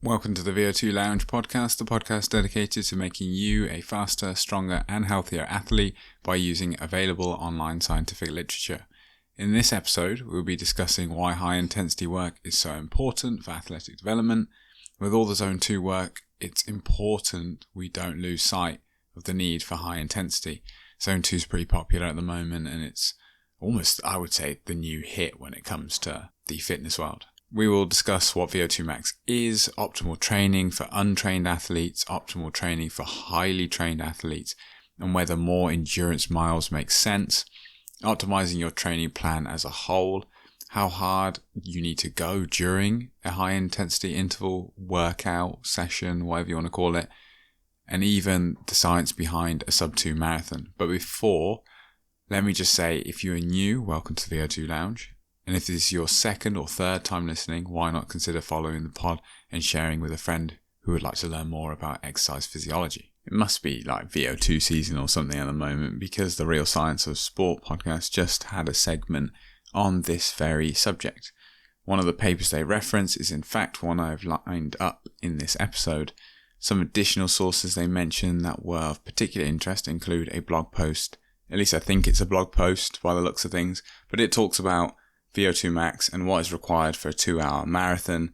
Welcome to the VO2 Lounge podcast, the podcast dedicated to making you a faster, stronger, and healthier athlete by using available online scientific literature. In this episode, we'll be discussing why high-intensity work is so important for athletic development. With all the Zone 2 work, it's important we don't lose sight of the need for high intensity. Zone 2 is pretty popular at the moment, and it's almost, I would say, the new hit when it comes to the fitness world. We will discuss what VO2Max is, optimal training for untrained athletes, optimal training for highly trained athletes, and whether more endurance miles make sense, optimizing your training plan as a whole, how hard you need to go during a high intensity interval workout session, whatever you want to call it, and even the science behind a sub-2 marathon. But before, let me just say, if you are new, welcome to the VO2 Lounge. And if this is your second or third time listening, why not consider following the pod and sharing with a friend who would like to learn more about exercise physiology? It must be like VO2 season or something at the moment, because the Real Science of Sport podcast just had a segment on this very subject. One of the papers they reference is in fact one I've lined up in this episode. Some additional sources they mention that were of particular interest include a blog post, at least I think it's a blog post by the looks of things, but it talks about VO2Max and what is required for a 2-hour marathon.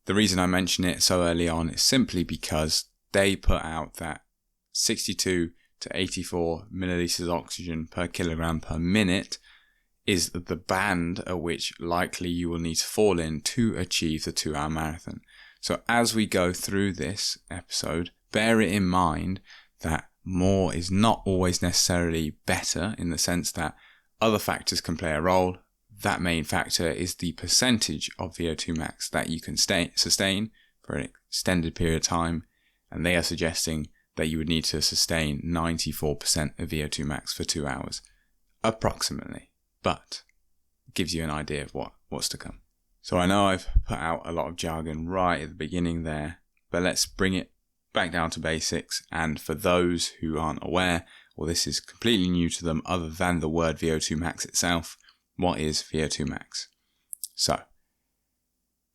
The reason I mention it so early on is simply because they put out that 62 to 84 milliliters of oxygen per kilogram per minute is the band at which likely you will need to fall in to achieve the 2-hour marathon. So as we go through this episode, bear it in mind that more is not always necessarily better, in the sense that other factors can play a role. That main factor is the percentage of VO2max that you can sustain for an extended period of time, and they are suggesting that you would need to sustain 94% of VO2max for 2 hours, approximately, but it gives you an idea of what's to come. So I know I've put out a lot of jargon right at the beginning there, but let's bring it back down to basics. And for those who aren't aware, or this is completely new to them other than the word VO2max itself, what is VO2max? So,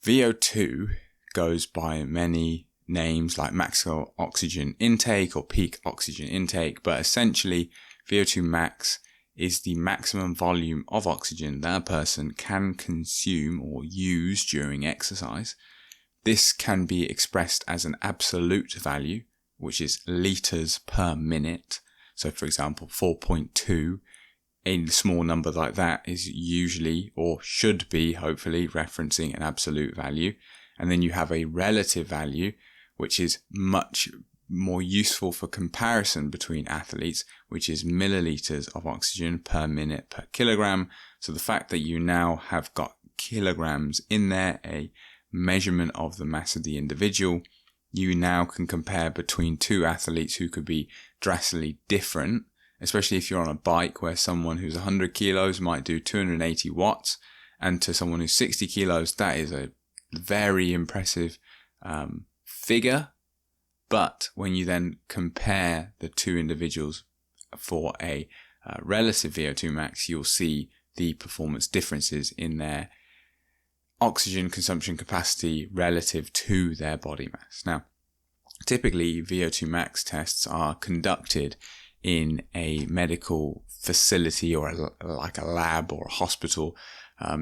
VO2 goes by many names like maximal oxygen intake or peak oxygen intake, but essentially VO2max is the maximum volume of oxygen that a person can consume or use during exercise. This can be expressed as an absolute value, which is liters per minute. So for example, 4.2, a small number like that is usually, or should be, hopefully, referencing an absolute value. And then you have a relative value, which is much more useful for comparison between athletes, which is milliliters of oxygen per minute per kilogram. So the fact that you now have got kilograms in there, a measurement of the mass of the individual, you now can compare between two athletes who could be drastically different, especially if you're on a bike where someone who's 100 kilos might do 280 watts, and to someone who's 60 kilos, that is a very impressive figure. But when you then compare the two individuals for a relative VO2max, you'll see the performance differences in their oxygen consumption capacity relative to their body mass. Now, typically VO2max tests are conducted in a medical facility or like a lab or a hospital.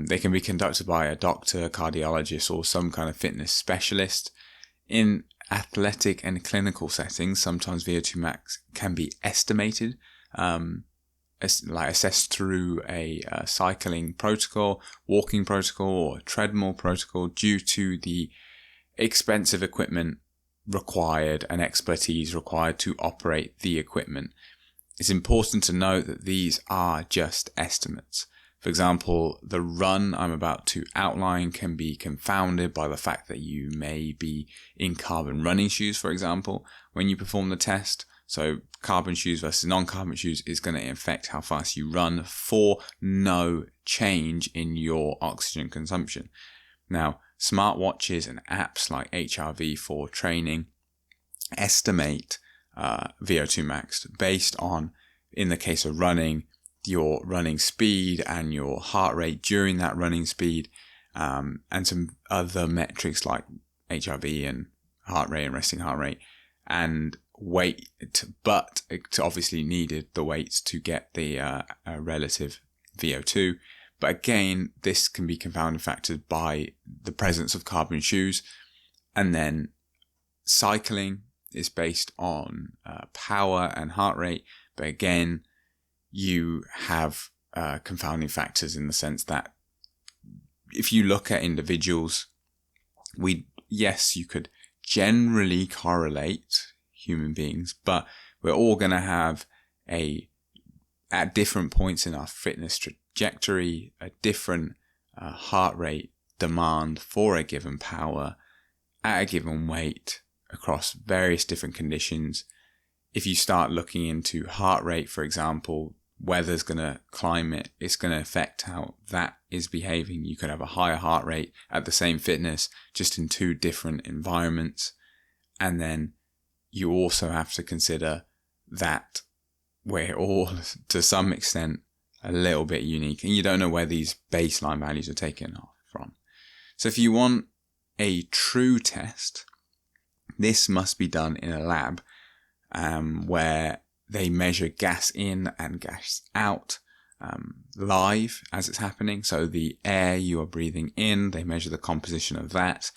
They can be conducted by a doctor, cardiologist, or some kind of fitness specialist. In athletic and clinical settings, sometimes VO2max can be estimated, assessed through a cycling protocol, walking protocol, or treadmill protocol, due to the expensive equipment required and expertise required to operate the equipment. It's important to note that these are just estimates. For example, the run I'm about to outline can be confounded by the fact that you may be in carbon running shoes, for example, when you perform the test. So carbon shoes versus non-carbon shoes is going to affect how fast you run for no change in your oxygen consumption. Now, smartwatches and apps like HRV for training estimate VO2max based on, in the case of running, your running speed and your heart rate during that running speed, and some other metrics like HRV and heart rate and resting heart rate, and weight, but it obviously needed the weights to get the relative VO2. But again, this can be confounding factored by the presence of carbon shoes. And then cycling is based on power and heart rate. But again, you have confounding factors in the sense that if you look at individuals, yes, you could generally correlate human beings, but we're all going to have at different points in our fitness trajectory, a different heart rate demand for a given power at a given weight across various different conditions. If you start looking into heart rate, for example, weather's going to climate, it's going to affect how that is behaving. You could have a higher heart rate at the same fitness, just in two different environments. And then you also have to consider that we're all, to some extent, a little bit unique, and you don't know where these baseline values are taken from. So if you want a true test, this must be done in a lab where they measure gas in and gas out live as it's happening. So the air you are breathing in, they measure the composition of that.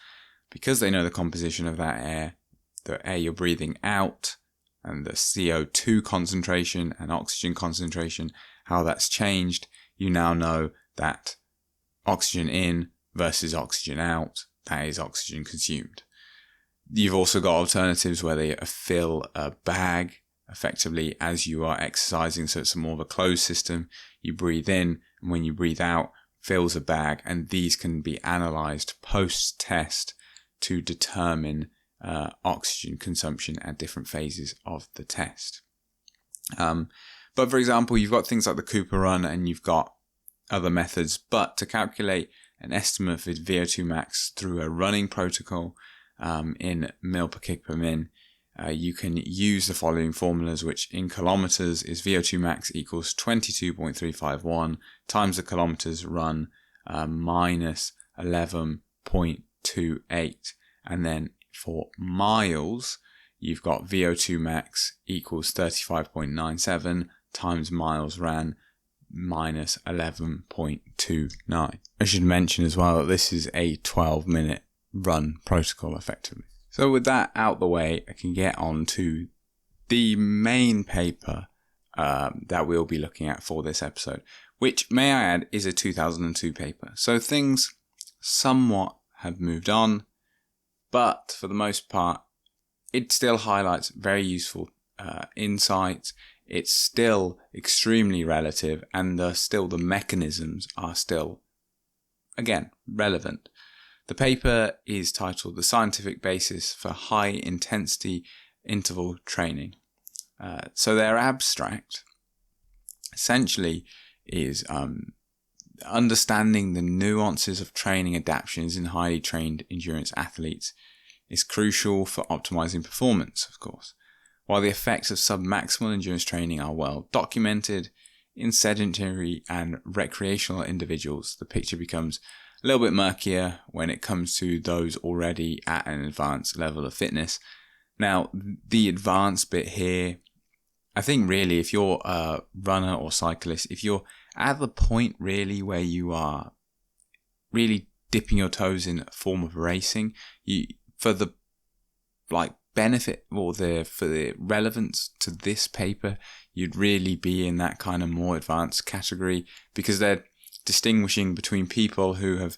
Because they know the composition of that air, the air you're breathing out, and the CO2 concentration and oxygen concentration, how that's changed, you now know that oxygen in versus oxygen out, that is oxygen consumed. You've also got alternatives where they fill a bag effectively as you are exercising, so it's more of a closed system. You breathe in, and when you breathe out, fills a bag, and these can be analysed post-test to determine oxygen consumption at different phases of the test. But for example, you've got things like the Cooper run, and you've got other methods, but to calculate an estimate for VO2Max through a running protocol in mil per kg per min, you can use the following formulas, which in kilometers is VO2Max equals 22.351 times the kilometers run minus 11.28. And then for miles, you've got VO2Max equals 35.97 times miles ran minus 11.29. I should mention as well that this is a 12-minute run protocol effectively. So with that out the way, I can get on to the main paper that we'll be looking at for this episode, which, may I add, is a 2002 paper. So things somewhat have moved on, but for the most part, it still highlights very useful insights. It's still extremely relative, and the mechanisms are still, again, relevant. The paper is titled The Scientific Basis for High Intensity Interval Training. So their abstract essentially is understanding the nuances of training adaptations in highly trained endurance athletes is crucial for optimizing performance, of course. While the effects of submaximal endurance training are well documented, in sedentary and recreational individuals, the picture becomes a little bit murkier when it comes to those already at an advanced level of fitness. Now, the advanced bit here, I think really if you're a runner or cyclist, if you're at the point really where you are really dipping your toes in a form of racing, for the benefit or for the relevance to this paper, you'd really be in that kind of more advanced category, because they're distinguishing between people who have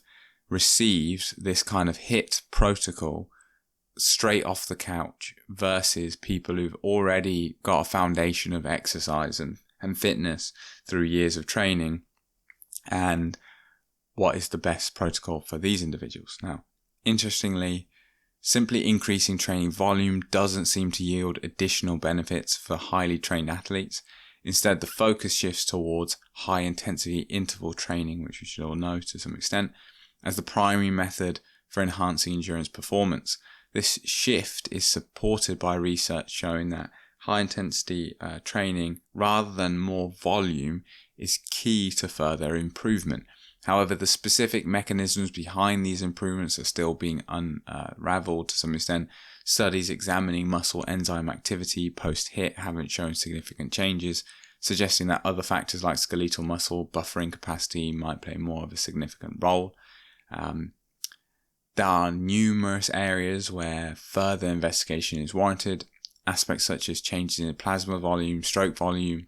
received this kind of HIIT protocol straight off the couch versus people who've already got a foundation of exercise and fitness through years of training, and what is the best protocol for these individuals. Now, interestingly, simply increasing training volume doesn't seem to yield additional benefits for highly trained athletes. Instead, the focus shifts towards high-intensity interval training, which we should all know to some extent, as the primary method for enhancing endurance performance. This shift is supported by research showing that high-intensity training, rather than more volume, is key to further improvement. However, the specific mechanisms behind these improvements are still being unraveled to some extent. Studies examining muscle enzyme activity post-HIIT haven't shown significant changes, suggesting that other factors like skeletal muscle buffering capacity might play more of a significant role. There are numerous areas where further investigation is warranted. Aspects such as changes in plasma volume, stroke volume,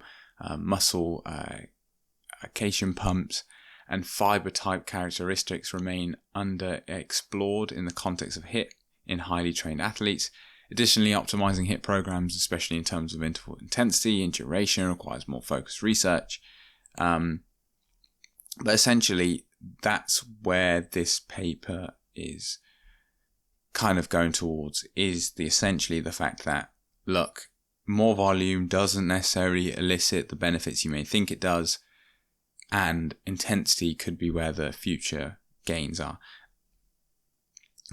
muscle cation pumps, and fiber type characteristics remain underexplored in the context of HIIT in highly trained athletes. Additionally, optimizing HIIT programs, especially in terms of interval intensity and duration, requires more focused research. But essentially, that's where this paper is kind of going towards, is essentially the fact that, look, more volume doesn't necessarily elicit the benefits you may think it does, and intensity could be where the future gains are.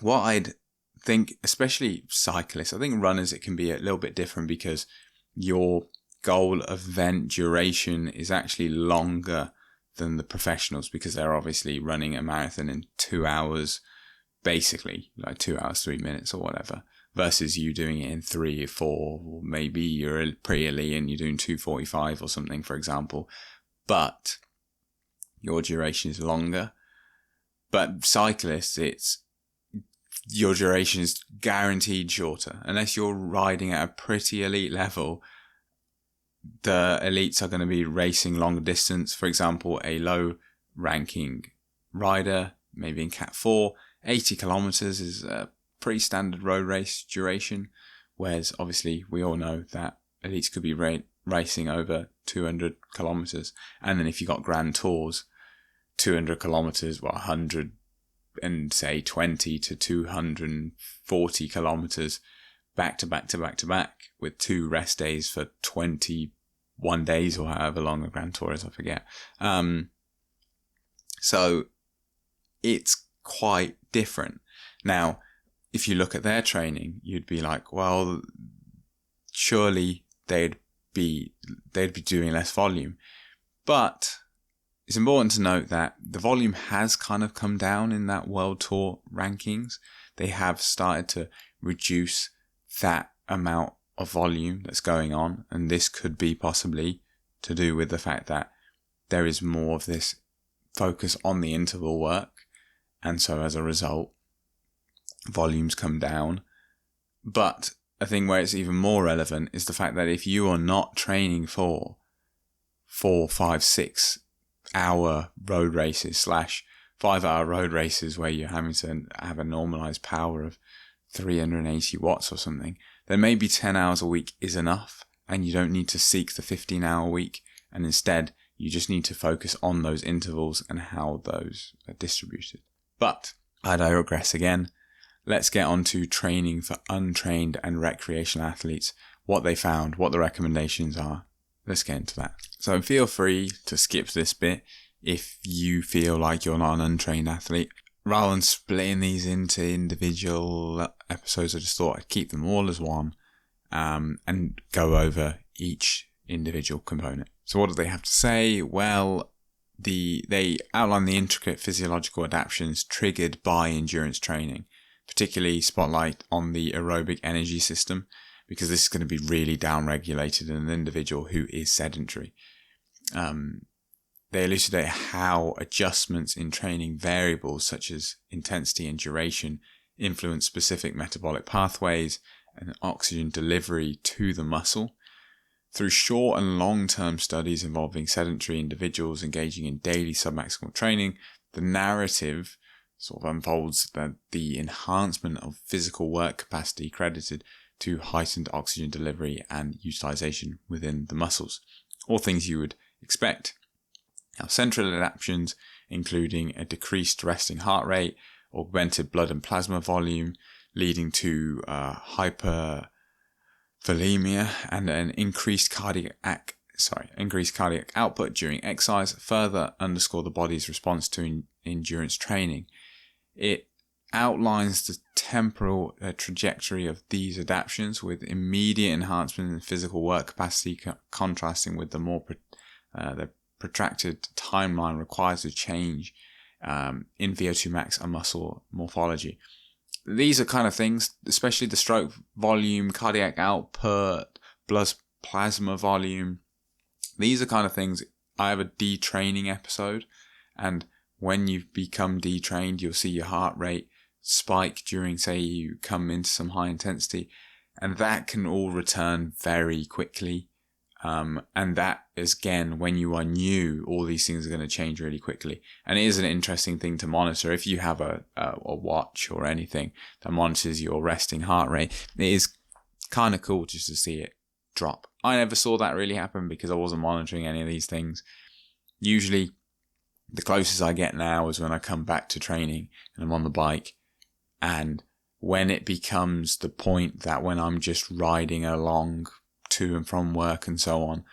What I'd think, especially cyclists, I think runners, it can be a little bit different because your goal of event duration is actually longer than the professionals, because they're obviously running a marathon in 2 hours, basically, like 2 hours, 3 minutes or whatever, versus you doing it in 3 or 4, or maybe you're pre-elite and you're doing 2:45 or something, for example, but your duration is longer. But cyclists, your duration is guaranteed shorter. Unless you're riding at a pretty elite level, the elites are going to be racing longer distance. For example, a low ranking rider, maybe in Cat 4, 80 kilometers is a pretty standard road race duration. Whereas obviously we all know that elites could be racing over 200 kilometers. And then if you got grand tours, 200 kilometers, 100 and say 20 to 240 kilometers back to back to back to back, with 2 rest days for 21 days or however long a grand tour is, I forget. So it's quite different. Now, if you look at their training, you'd be like, well, surely they'd be doing less volume. But it's important to note that the volume has kind of come down in that World Tour rankings. They have started to reduce that amount of volume that's going on. And this could be possibly to do with the fact that there is more of this focus on the interval work. And so as a result, volumes come down. But I think where it's even more relevant is the fact that if you are not training for 4, 5, 6 hour road races / 5-hour road races where you're having to have a normalized power of 380 watts or something, then maybe 10 hours a week is enough, and you don't need to seek the 15-hour week, and instead you just need to focus on those intervals and how those are distributed. But I digress again. Let's get on to training for untrained and recreational athletes, what they found, what the recommendations are. Let's get into that. So feel free to skip this bit if you feel like you're not an untrained athlete. Rather than splitting these into individual episodes, I just thought I'd keep them all as one and go over each individual component. So what do they have to say? Well, they outline the intricate physiological adaptations triggered by endurance training, particularly spotlight on the aerobic energy system, because this is going to be really downregulated in an individual who is sedentary. They elucidate how adjustments in training variables such as intensity and duration influence specific metabolic pathways and oxygen delivery to the muscle. Through short and long-term studies involving sedentary individuals engaging in daily submaximal training, the narrative sort of unfolds that the enhancement of physical work capacity credited to heightened oxygen delivery and utilization within the muscles, all things you would expect. Now, central adaptations, including a decreased resting heart rate, augmented blood and plasma volume, leading to hypervolemia and an increased cardiac output during exercise, further underscore the body's response to endurance training. It outlines the temporal trajectory of these adaptations, with immediate enhancement in physical work capacity contrasting with the more the protracted timeline required to change in VO2Max and muscle morphology. These are kind of things, especially the stroke volume, cardiac output, blood plasma volume. These are kind of things. I have a detraining episode, and when you become detrained, you'll see your heart rate spike during, say, you come into some high intensity, and that can all return very quickly. And that is, again, when you are new, all these things are going to change really quickly. And it is an interesting thing to monitor. If you have a watch or anything that monitors your resting heart rate, it is kind of cool just to see it drop. I never saw that really happen because I wasn't monitoring any of these things. Usually, the closest I get now is when I come back to training and I'm on the bike. And when it becomes the point that when I'm just riding along to and from work and so on,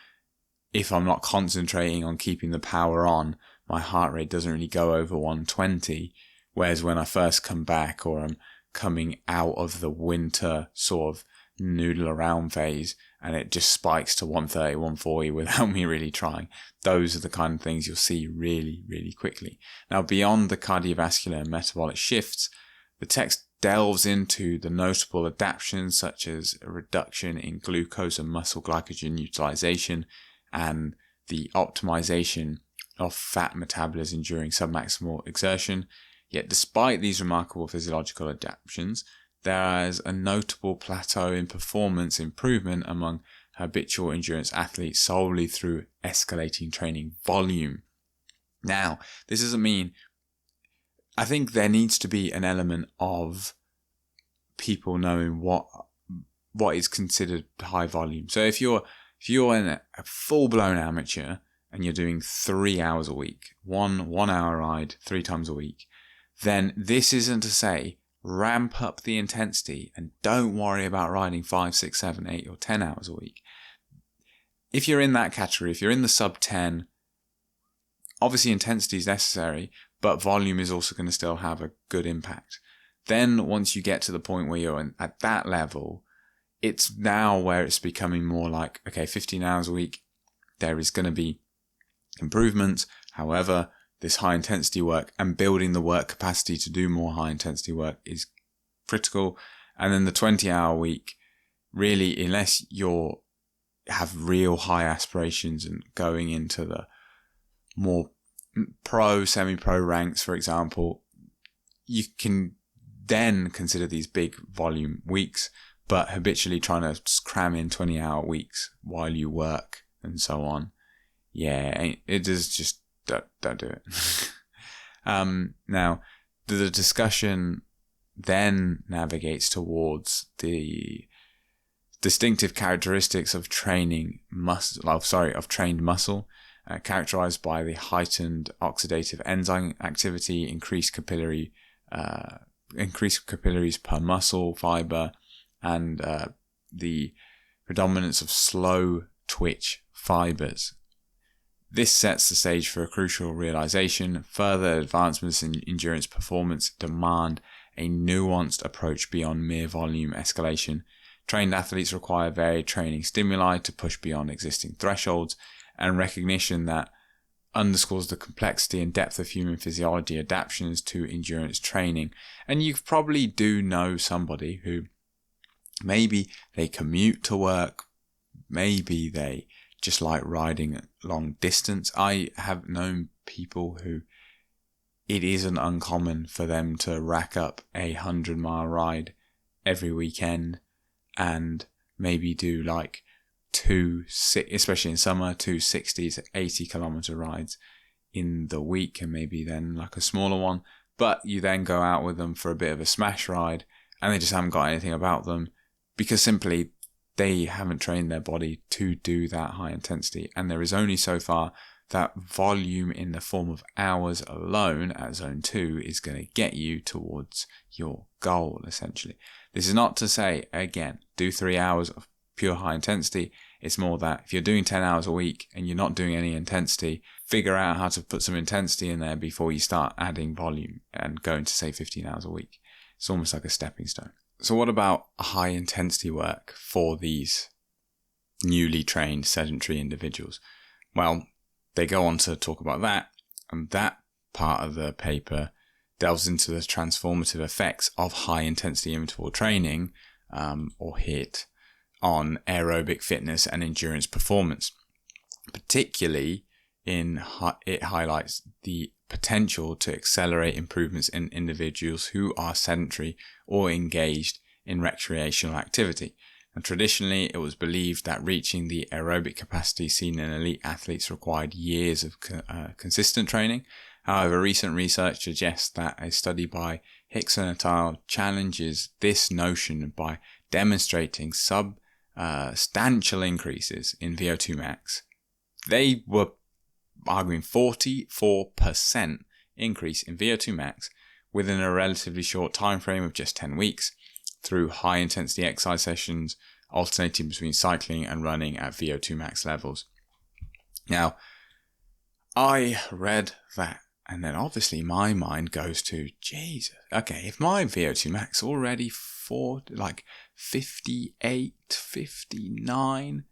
if I'm not concentrating on keeping the power on, my heart rate doesn't really go over 120. Whereas when I first come back, or I'm coming out of the winter sort of noodle around phase, and it just spikes to 130, 140 without me really trying, those are the kind of things you'll see really, really quickly. Now, beyond the cardiovascular and metabolic shifts, the text delves into the notable adaptations such as a reduction in glucose and muscle glycogen utilization and the optimization of fat metabolism during submaximal exertion. Yet despite these remarkable physiological adaptations, there is a notable plateau in performance improvement among habitual endurance athletes solely through escalating training volume. Now, this doesn't mean, I think there needs to be an element of people knowing what is considered high volume. So if you're a full-blown amateur and you're doing 3 hours a week, one hour ride 3 times a week, then this isn't to say ramp up the intensity and don't worry about riding 5, 6, 7, 8 or 10 hours a week. If you're in that category, if you're in the sub 10, obviously intensity is necessary, but volume is also going to still have a good impact. Then once you get to the point where you're at that level, it's now where it's becoming more like, okay, 15 hours a week, there is going to be improvements. However, this high intensity work and building the work capacity to do more high intensity work is critical. And then the 20-hour week, really, unless you have real high aspirations and going into the more pro, semi-pro ranks, for example, you can then consider these big volume weeks, but habitually trying to cram in 20-hour weeks while you work and so on, yeah, it is just, don't do it. Now, the discussion then navigates towards the distinctive characteristics of trained muscle, characterized by the heightened oxidative enzyme activity, increased capillaries per muscle fiber, and the predominance of slow twitch fibers. This sets the stage for a crucial realization. Further advancements in endurance performance demand a nuanced approach beyond mere volume escalation. Trained athletes require varied training stimuli to push beyond existing thresholds, and recognition that underscores the complexity and depth of human physiology adaptations to endurance training. And you probably do know somebody who maybe they commute to work, maybe they just like riding long distance. I have known people who it isn't uncommon for them to rack up a 100-mile ride every weekend and maybe do like especially in summer, 60 to 80 kilometer rides in the week, and maybe then like a smaller one. But you then go out with them for a bit of a smash ride and they just haven't got anything about them because simply they haven't trained their body to do that high intensity. And there is only so far that volume in the form of hours alone at zone 2 is going to get you towards your goal, essentially. This is not to say, again, do 3 hours of pure high intensity. It's more that if you're doing 10 hours a week and you're not doing any intensity, figure out how to put some intensity in there before you start adding volume and going to, say, 15 hours a week. It's almost like a stepping stone. So what about high intensity work for these newly trained sedentary individuals? Well, they go on to talk about that, and that part of the paper delves into the transformative effects of high intensity interval training, or HIIT, on aerobic fitness and endurance performance. Particularly it highlights the potential to accelerate improvements in individuals who are sedentary or engaged in recreational activity. And traditionally, it was believed that reaching the aerobic capacity seen in elite athletes required years of consistent training. However, recent research suggests that a study by Untitled al. Challenges this notion by demonstrating substantial increases in VO2Max. They were arguing 44% increase in VO2Max within a relatively short time frame of just 10 weeks through high intensity exercise sessions alternating between cycling and running at VO2Max levels. Now, I read that, and then obviously my mind goes to, Jesus, okay, if my VO2Max already for like 58, 59,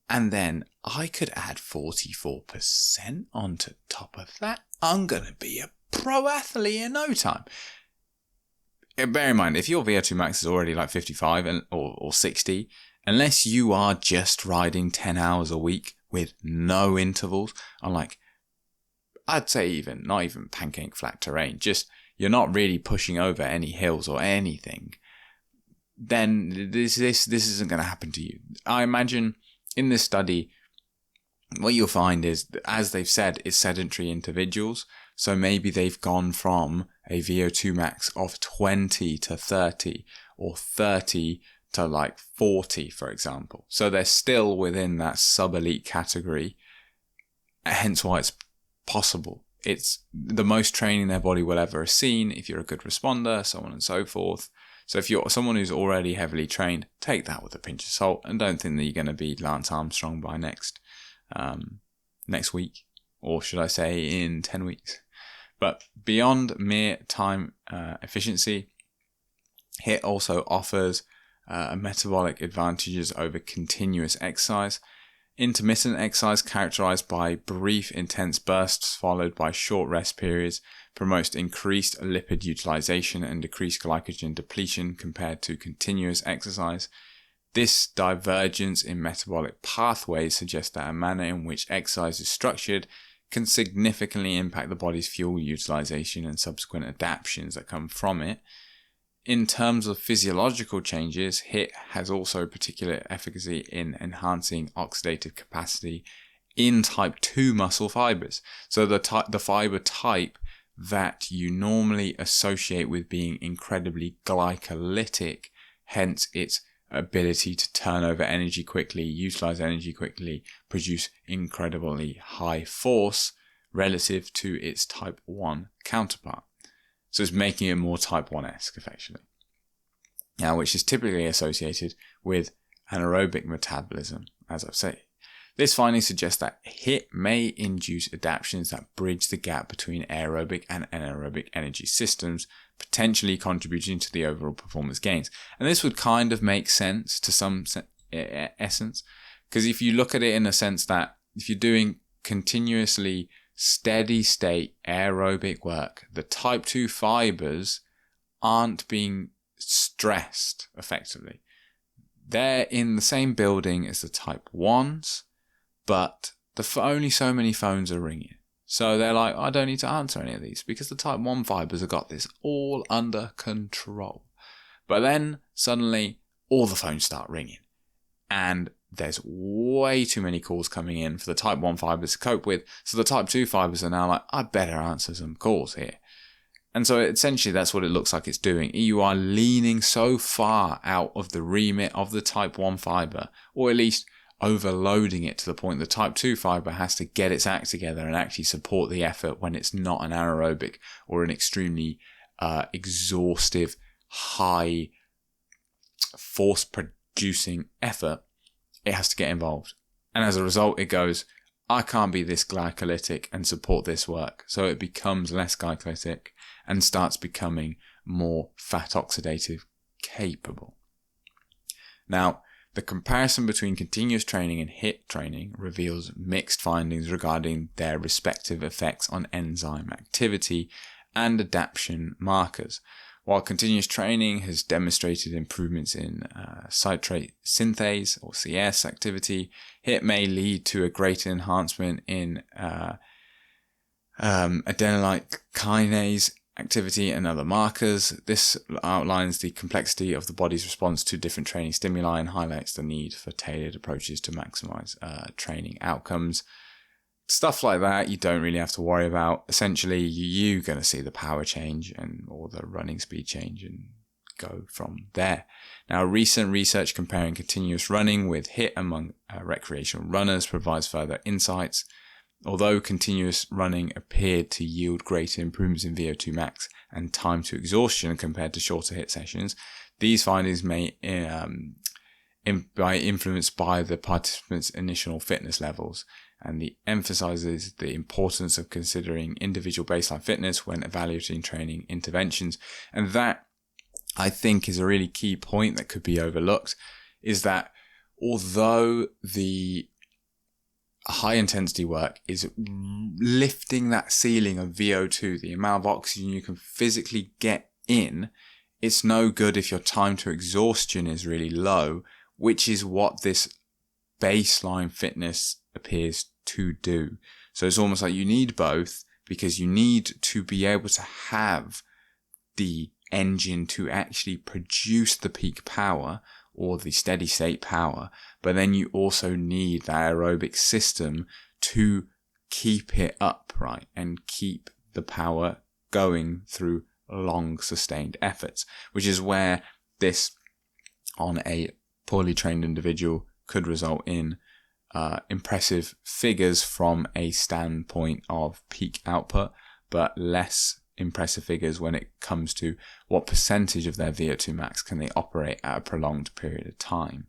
and then I could add 44% onto top of that, I'm going to be a pro athlete in no time. Bear in mind, if your VO2Max is already like 55 or 60, unless you are just riding 10 hours a week with no intervals on, like, I'd say not even pancake flat terrain, just you're not really pushing over any hills or anything, then this isn't going to happen to you. I imagine in this study, what you'll find is, as they've said, it's sedentary individuals. So maybe they've gone from a VO2Max of 20 to 30 or 30 to like 40, for example. So they're still within that sub-elite category, hence why it's possible. It's the most training their body will ever have seen if you're a good responder, so on and so forth. So if you're someone who's already heavily trained, take that with a pinch of salt and don't think that you're going to be Lance Armstrong by next week, or should I say in 10 weeks. But beyond mere time efficiency, HIIT also offers metabolic advantages over continuous exercise. Intermittent exercise, characterized by brief intense bursts followed by short rest periods, promotes increased lipid utilization and decreased glycogen depletion compared to continuous exercise. This divergence in metabolic pathways suggests that a manner in which exercise is structured can significantly impact the body's fuel utilization and subsequent adaptations that come from it. In terms of physiological changes, HIIT has also particular efficacy in enhancing oxidative capacity in type 2 muscle fibers. So the fiber type that you normally associate with being incredibly glycolytic, hence its ability to turn over energy quickly, utilize energy quickly, produce incredibly high force relative to its type 1 counterpart. So it's making it more type 1-esque, effectively. Now, which is typically associated with anaerobic metabolism, as I've said. This finding suggests that HIIT may induce adaptations that bridge the gap between aerobic and anaerobic energy systems, potentially contributing to the overall performance gains. And this would kind of make sense to some essence, because if you look at it in a sense that if you're doing continuously steady state aerobic work, the type 2 fibers aren't being stressed effectively. They're in the same building as the type 1s, but only so many phones are ringing. So they're like, I don't need to answer any of these because the type 1 fibers have got this all under control. But then suddenly all the phones start ringing and there's way too many calls coming in for the type 1 fibers to cope with. So the type 2 fibers are now like, I better answer some calls here. And so essentially that's what it looks like it's doing. You are leaning so far out of the remit of the type 1 fiber, or at least overloading it to the point the type 2 fiber has to get its act together and actually support the effort when it's not an anaerobic or an extremely exhaustive, high force producing effort. It has to get involved. And as a result, it goes, I can't be this glycolytic and support this work. So it becomes less glycolytic and starts becoming more fat oxidative capable. Now, The comparison between continuous training and HIIT training reveals mixed findings regarding their respective effects on enzyme activity and adaptation markers. While continuous training has demonstrated improvements in citrate synthase or CS activity, HIIT may lead to a greater enhancement in adenylyl kinase activity and other markers. This outlines the complexity of the body's response to different training stimuli and highlights the need for tailored approaches to maximize training outcomes. Stuff like that you don't really have to worry about. Essentially, you're going to see the power change or the running speed change and go from there. Now, recent research comparing continuous running with HIIT among recreational runners provides further insights. Although continuous running appeared to yield greater improvements in VO2Max and time to exhaustion compared to shorter HIIT sessions, these findings may be influenced by the participants' initial fitness levels, and emphasizes the importance of considering individual baseline fitness when evaluating training interventions. And that, I think, is a really key point that could be overlooked, is that although the high intensity work is lifting that ceiling of VO2, the amount of oxygen you can physically get in, it's no good if your time to exhaustion is really low, which is what this baseline fitness appears to do. So it's almost like you need both, because you need to be able to have the engine to actually produce the peak power or the steady state power, but then you also need the aerobic system to keep it up, right, and keep the power going through long sustained efforts, which is where this on a poorly trained individual could result in impressive figures from a standpoint of peak output, but less impressive figures when it comes to what percentage of their VO2max can they operate at a prolonged period of time.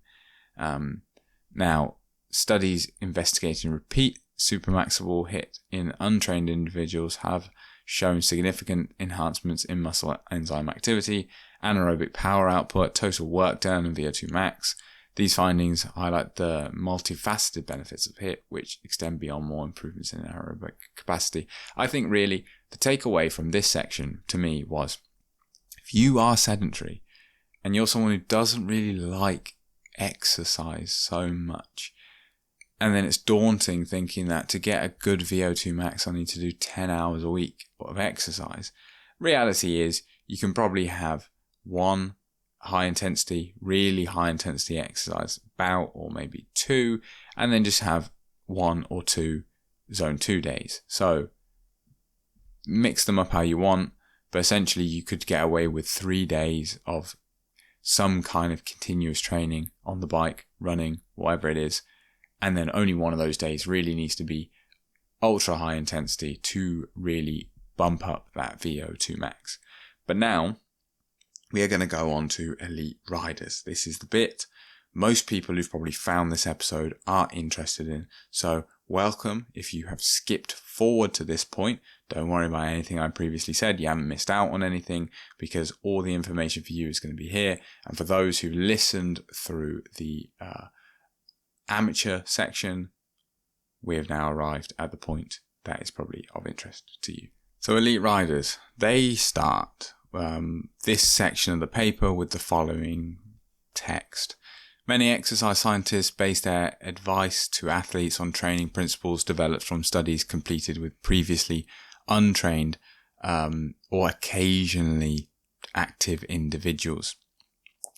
Now, studies investigating repeat supermaximal HIIT in untrained individuals have shown significant enhancements in muscle enzyme activity, anaerobic power output, total work done, and VO2max. These findings highlight the multifaceted benefits of HIIT, which extend beyond more improvements in aerobic capacity. I think really the takeaway from this section to me was, if you are sedentary and you're someone who doesn't really like exercise so much, and then it's daunting thinking that to get a good VO2 max I need to do 10 hours a week of exercise. Reality is you can probably have one really high intensity exercise bout, or maybe two, and then just have 1 or 2 zone 2 days. So mix them up how you want, but essentially you could get away with 3 days of some kind of continuous training on the bike, running, whatever it is, and then only one of those days really needs to be ultra high intensity to really bump up that VO2 max. But now we are going to go on to elite riders. This is the bit most people who've probably found this episode are interested in. So welcome. If you have skipped forward to this point, don't worry about anything I previously said. You haven't missed out on anything, because all the information for you is going to be here. And for those who listened through the amateur section, we have now arrived at the point that is probably of interest to you. So elite riders, they start this section of the paper with the following text. Many exercise scientists base their advice to athletes on training principles developed from studies completed with previously untrained or occasionally active individuals.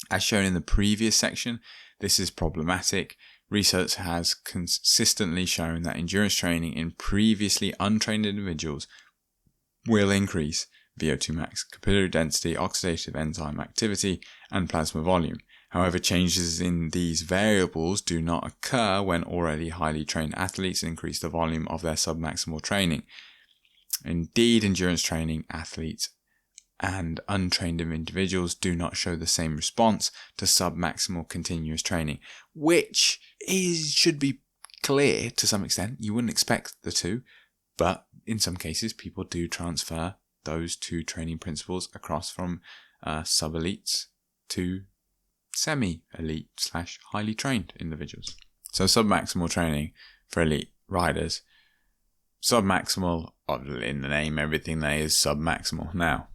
As shown in the previous section, this is problematic. Research has consistently shown that endurance training in previously untrained individuals will increase VO2 max, capillary density, oxidative enzyme activity, and plasma volume. However, changes in these variables do not occur when already highly trained athletes increase the volume of their submaximal training. Indeed, endurance training athletes and untrained individuals do not show the same response to submaximal continuous training, which should be clear to some extent. You wouldn't expect the two, but in some cases people do transfer those two training principles across from sub-elites to semi-elite / highly trained individuals. So submaximal training for elite riders. Submaximal, in the name, everything there is submaximal. Now,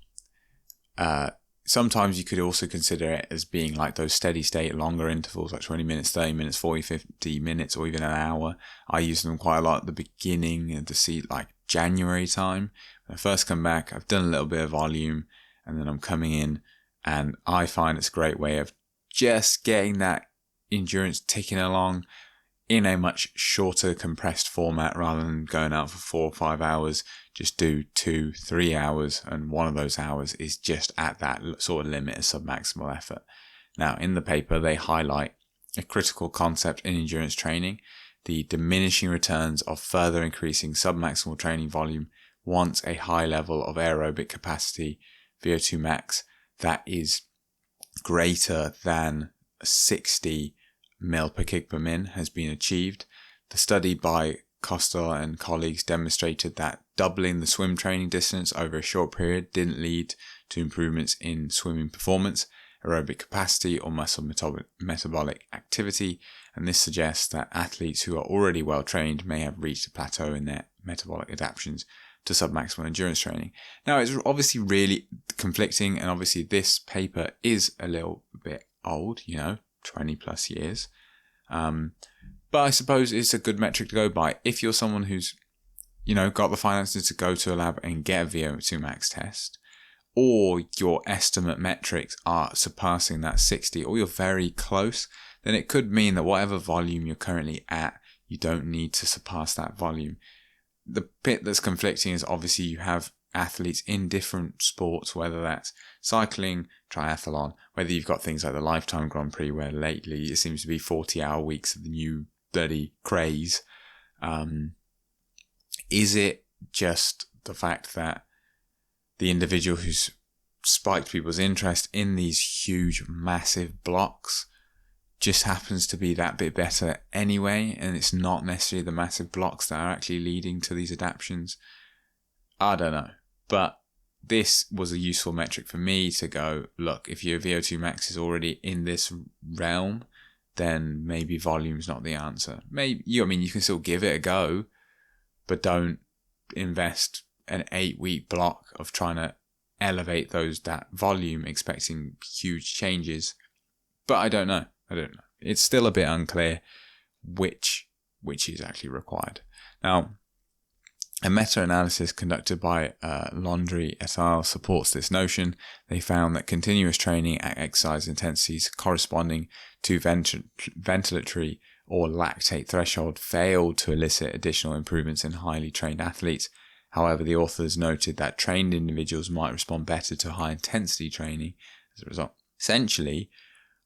sometimes you could also consider it as being like those steady state longer intervals, like 20 minutes, 30 minutes, 40, 50 minutes, or even an hour. I use them quite a lot at the beginning and to see like January time. When I first come back, I've done a little bit of volume and then I'm coming in, and I find it's a great way of just getting that endurance ticking along in a much shorter compressed format rather than going out for 4 or 5 hours. Just do 2-3 hours, and one of those hours is just at that sort of limit of submaximal effort. Now, in the paper, they highlight a critical concept in endurance training: the diminishing returns of further increasing submaximal training volume once a high level of aerobic capacity, VO2Max, that is greater than 60 mil per kg per min has been achieved. The study by Costa and colleagues demonstrated that doubling the swim training distance over a short period didn't lead to improvements in swimming performance, aerobic capacity, or muscle metabolic activity, and this suggests that athletes who are already well trained may have reached a plateau in their metabolic adaptations to submaximal endurance training. Now, it's obviously really conflicting, and obviously this paper is a little bit old, 20 plus years. But I suppose it's a good metric to go by. If you're someone who's, got the finances to go to a lab and get a VO2Max test, or your estimate metrics are surpassing that 60, or you're very close, then it could mean that whatever volume you're currently at, you don't need to surpass that volume. The bit that's conflicting is obviously you have athletes in different sports, whether that's cycling, triathlon, whether you've got things like the Lifetime Grand Prix, where lately it seems to be 40-hour weeks of the new bloody craze. Is it just the fact that the individual who's spiked people's interest in these huge, massive blocks just happens to be that bit better anyway, and it's not necessarily the massive blocks that are actually leading to these adaptions? I don't know. But this was a useful metric for me to go, look, if your VO2Max is already in this realm, then maybe volume's not the answer. Maybe you can still give it a go, but don't invest an 8-week block of trying to elevate that volume expecting huge changes. But I don't know. It's still a bit unclear which is actually required. Now, a meta-analysis conducted by Laundrie et al. Supports this notion. They found that continuous training at exercise intensities corresponding to ventilatory or lactate threshold failed to elicit additional improvements in highly trained athletes. However, the authors noted that trained individuals might respond better to high-intensity training as a result. Essentially,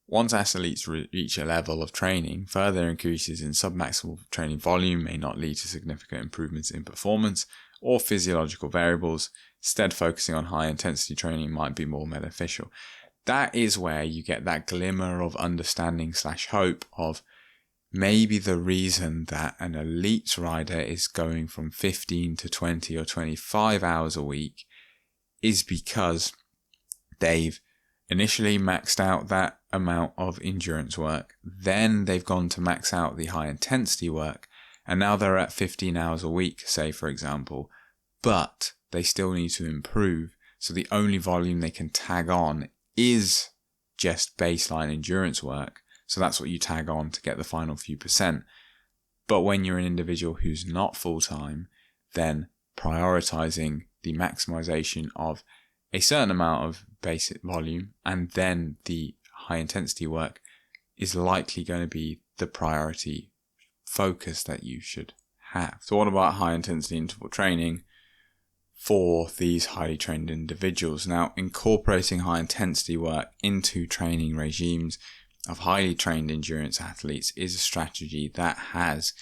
once athletes reach a level of training, further increases in submaximal training volume may not lead to significant improvements in performance or physiological variables. Instead, focusing on high-intensity training might be more beneficial. That is where you get that glimmer of understanding / hope of maybe the reason that an elite rider is going from 15 to 20 or 25 hours a week is because they've initially maxed out that amount of endurance work, then they've gone to max out the high intensity work, and now they're at 15 hours a week, say for example, but they still need to improve. So the only volume they can tag on is just baseline endurance work. So that's what you tag on to get the final few percent. But when you're an individual who's not full-time, then prioritizing the maximization of a certain amount of basic volume and then the high intensity work is likely going to be the priority focus that you should have. So what about high intensity interval training for these highly trained individuals? Now, incorporating high intensity work into training regimes of highly trained endurance athletes is a strategy that has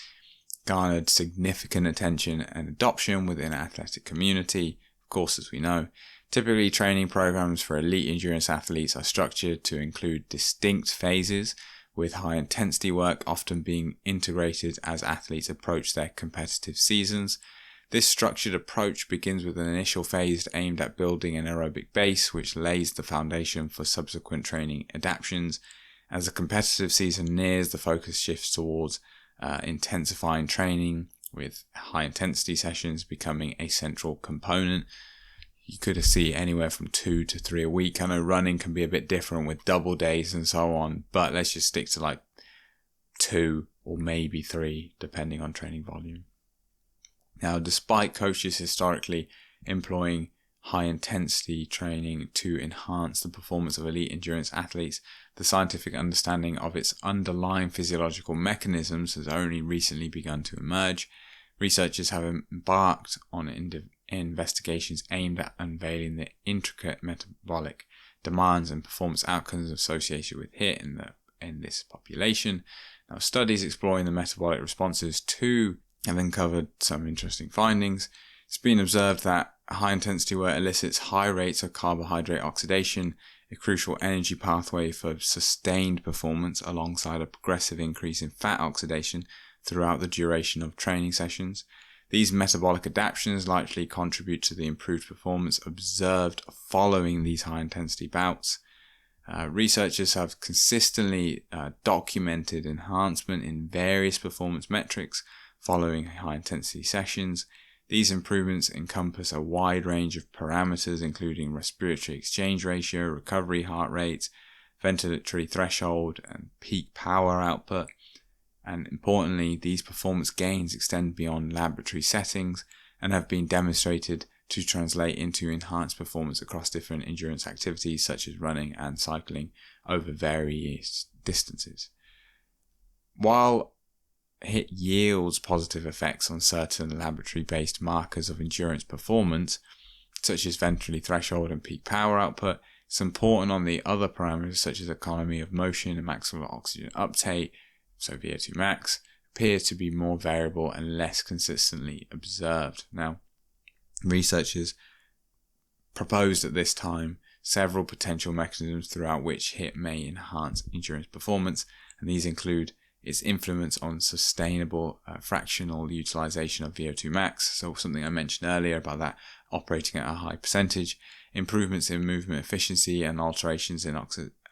garnered significant attention and adoption within the athletic community. Of course, as we know, typically training programs for elite endurance athletes are structured to include distinct phases, with high intensity work often being integrated as athletes approach their competitive seasons. This structured approach begins with an initial phase aimed at building an aerobic base, which lays the foundation for subsequent training adaptations. As the competitive season nears, the focus shifts towards intensifying training, with high intensity sessions becoming a central component. You could see anywhere from 2 to 3 a week. I know running can be a bit different with double days and so on, but let's just stick to like 2 or maybe 3 depending on training volume. Now, despite coaches historically employing high intensity training to enhance the performance of elite endurance athletes, the scientific understanding of its underlying physiological mechanisms has only recently begun to emerge. Researchers have embarked on investigations aimed at unveiling the intricate metabolic demands and performance outcomes associated with HIIT in this population. Now, studies exploring the metabolic responses have uncovered some interesting findings. It's been observed that high intensity work elicits high rates of carbohydrate oxidation, a crucial energy pathway for sustained performance, alongside a progressive increase in fat oxidation throughout the duration of training sessions. These metabolic adaptations likely contribute to the improved performance observed following these high intensity bouts. Researchers have consistently documented enhancement in various performance metrics following high intensity sessions. These improvements encompass a wide range of parameters, including respiratory exchange ratio, recovery heart rate, ventilatory threshold, and peak power output. And importantly, these performance gains extend beyond laboratory settings and have been demonstrated to translate into enhanced performance across different endurance activities such as running and cycling over various distances. While HIIT yields positive effects on certain laboratory-based markers of endurance performance, such as ventilatory threshold and peak power output, it's important on the other parameters such as economy of motion and maximal oxygen uptake, so VO2Max, appear to be more variable and less consistently observed. Now, researchers proposed at this time several potential mechanisms throughout which HIIT may enhance endurance performance, and these include its influence on sustainable fractional utilization of VO2Max, so something I mentioned earlier about that operating at a high percentage, improvements in movement efficiency and alterations in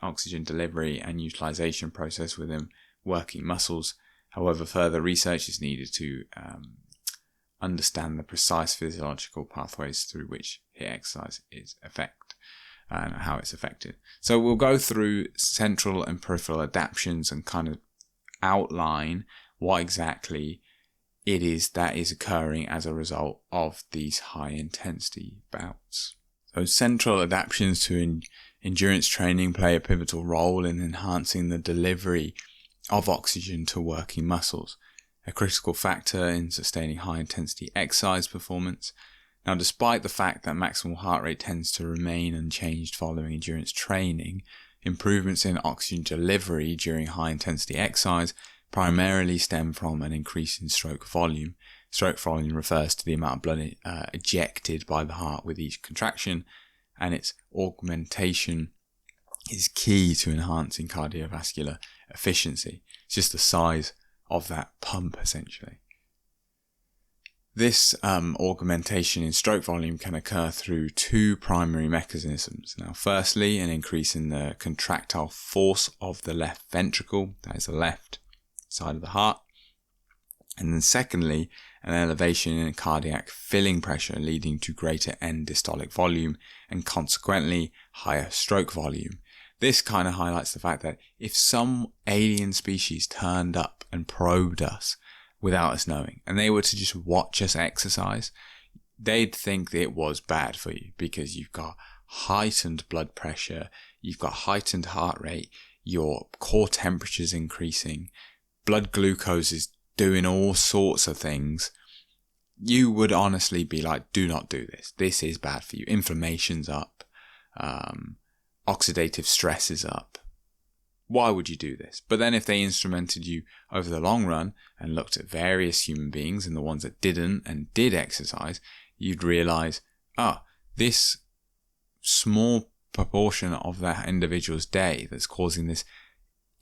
oxygen delivery and utilization process within working muscles. However, further research is needed to understand the precise physiological pathways through which HIIT exercise is affected and how it's affected. So we'll go through central and peripheral adaptations and kind of outline what exactly it is that is occurring as a result of these high intensity bouts. So central adaptations to endurance training play a pivotal role in enhancing the delivery of oxygen to working muscles, a critical factor in sustaining high intensity exercise performance. Now, despite the fact that maximal heart rate tends to remain unchanged following endurance training, improvements in oxygen delivery during high intensity exercise primarily stem from an increase in stroke volume. Stroke volume refers to the amount of blood ejected by the heart with each contraction, and its augmentation is key to enhancing cardiovascular efficiency. It's just the size of that pump, essentially. This augmentation in stroke volume can occur through two primary mechanisms. Now, firstly, an increase in the contractile force of the left ventricle, that is the left side of the heart. And then secondly, an elevation in cardiac filling pressure leading to greater end systolic volume and consequently higher stroke volume. This kind of highlights the fact that if some alien species turned up and probed us without us knowing, and they were to just watch us exercise, they'd think that it was bad for you because you've got heightened blood pressure, you've got heightened heart rate, your core temperature's increasing, blood glucose is doing all sorts of things. You would honestly be like, do not do this. This is bad for you. Inflammation's up. Oxidative stress is up. Why would you do this? But then if they instrumented you over the long run and looked at various human beings and the ones that didn't and did exercise, you'd realize, this small proportion of that individual's day that's causing this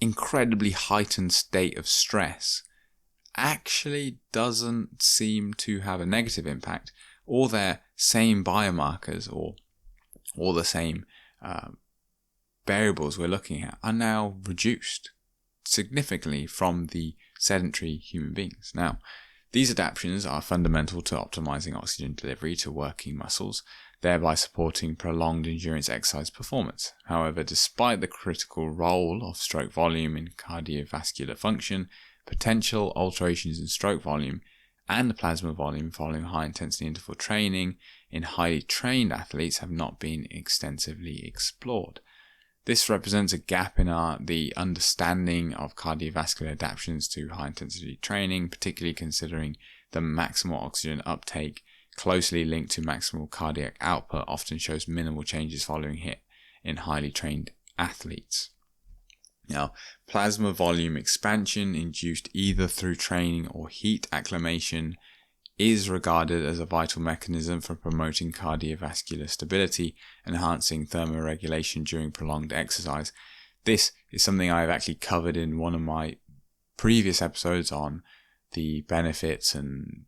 incredibly heightened state of stress actually doesn't seem to have a negative impact, or their same biomarkers or the same variables we're looking at are now reduced significantly from the sedentary human beings. Now, these adaptations are fundamental to optimizing oxygen delivery to working muscles, thereby supporting prolonged endurance exercise performance. However, despite the critical role of stroke volume in cardiovascular function, potential alterations in stroke volume and plasma volume following high-intensity interval training in highly trained athletes have not been extensively explored. This represents a gap in the understanding of cardiovascular adaptations to high-intensity training, particularly considering the maximal oxygen uptake closely linked to maximal cardiac output often shows minimal changes following HIIT in highly trained athletes. Now, plasma volume expansion induced either through training or heat acclimation is regarded as a vital mechanism for promoting cardiovascular stability, enhancing thermoregulation during prolonged exercise. This is something I've actually covered in one of my previous episodes on the benefits and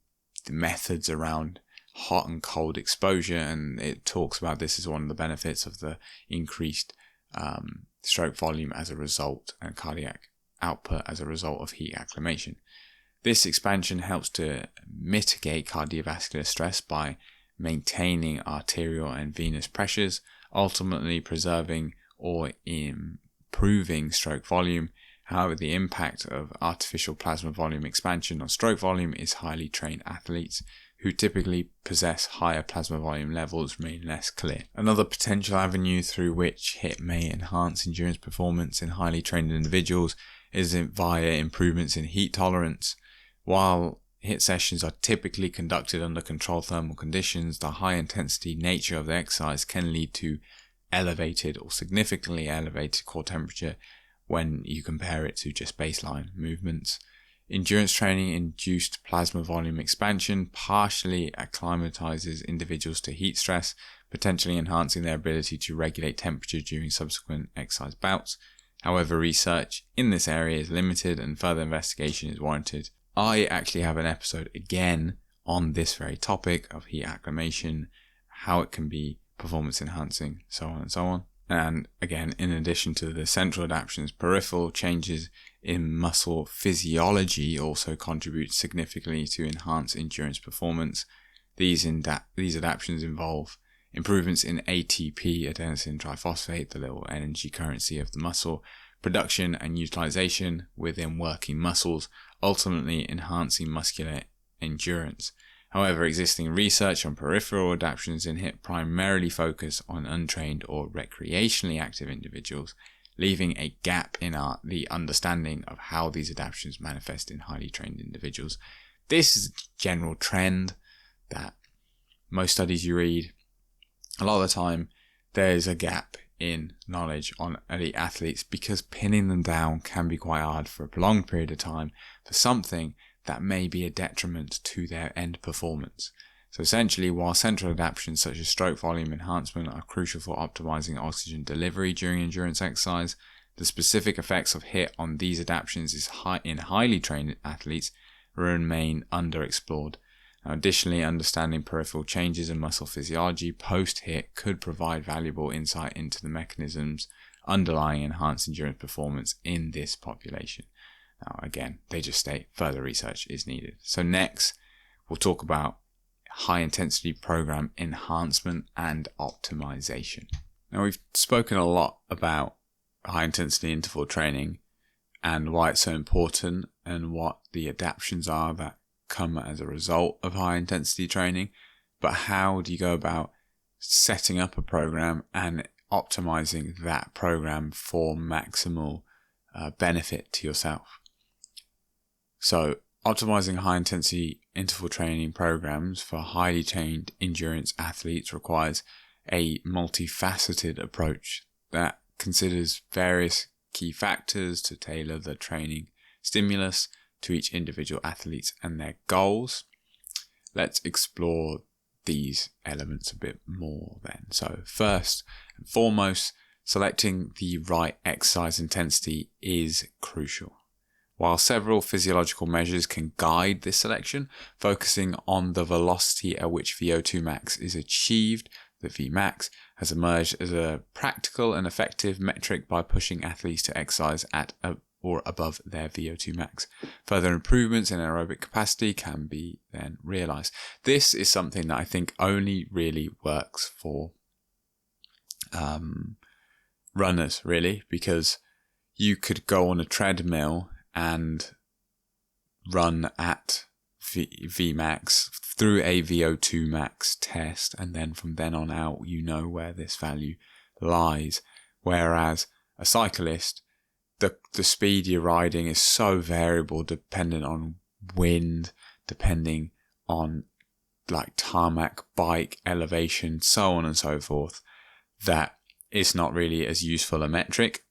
the methods around hot and cold exposure, and it talks about this as one of the benefits of the increased stroke volume as a result and cardiac output as a result of heat acclimation. This expansion helps to mitigate cardiovascular stress by maintaining arterial and venous pressures, ultimately preserving or improving stroke volume. However, the impact of artificial plasma volume expansion on stroke volume is highly trained athletes who typically possess higher plasma volume levels remain less clear. Another potential avenue through which HIIT may enhance endurance performance in highly trained individuals is via improvements in heat tolerance. While HIIT sessions are typically conducted under controlled thermal conditions, the high intensity nature of the exercise can lead to elevated or significantly elevated core temperature when you compare it to just baseline movements. Endurance training induced plasma volume expansion partially acclimatizes individuals to heat stress, potentially enhancing their ability to regulate temperature during subsequent exercise bouts. However, research in this area is limited and further investigation is warranted. I actually have an episode again on this very topic of heat acclimation, how it can be performance enhancing, so on and so on. And again, in addition to the central adaptations, peripheral changes in muscle physiology also contribute significantly to enhance endurance performance. These adaptations involve improvements in ATP, adenosine triphosphate, the little energy currency of the muscle, production and utilization within working muscles, ultimately enhancing muscular endurance. However, existing research on peripheral adaptations in HIIT primarily focus on untrained or recreationally active individuals, leaving a gap in the understanding of how these adaptations manifest in highly trained individuals. This is a general trend that most studies you read, a lot of the time there's a gap in knowledge on elite athletes because pinning them down can be quite hard for a prolonged period of time for something that may be a detriment to their end performance. So essentially, while central adaptations such as stroke volume enhancement are crucial for optimizing oxygen delivery during endurance exercise, the specific effects of HIIT on these adaptations in highly trained athletes remain underexplored. Now, additionally, understanding peripheral changes in muscle physiology post-HIIT could provide valuable insight into the mechanisms underlying enhanced endurance performance in this population. Now, again, they just state further research is needed. So next, we'll talk about high-intensity program enhancement and optimization. Now, we've spoken a lot about high-intensity interval training and why it's so important and what the adaptations are that come as a result of high-intensity training. But how do you go about setting up a program and optimizing that program for maximal benefit to yourself? So, optimizing high-intensity interval training programs for highly trained endurance athletes requires a multifaceted approach that considers various key factors to tailor the training stimulus to each individual athlete and their goals. Let's explore these elements a bit more then. So, first and foremost, selecting the right exercise intensity is crucial. While several physiological measures can guide this selection, focusing on the velocity at which VO2Max is achieved, the VMAX, has emerged as a practical and effective metric by pushing athletes to exercise at or above their VO2max. Further improvements in aerobic capacity can be then realized. This is something that I think only really works for runners, really, because you could go on a treadmill and run at VMAX through a VO2max test, and then from then on out you know where this value lies. Whereas a cyclist, the speed you're riding is so variable, dependent on wind, depending on like tarmac, bike, elevation, so on and so forth, that it's not really as useful a metric.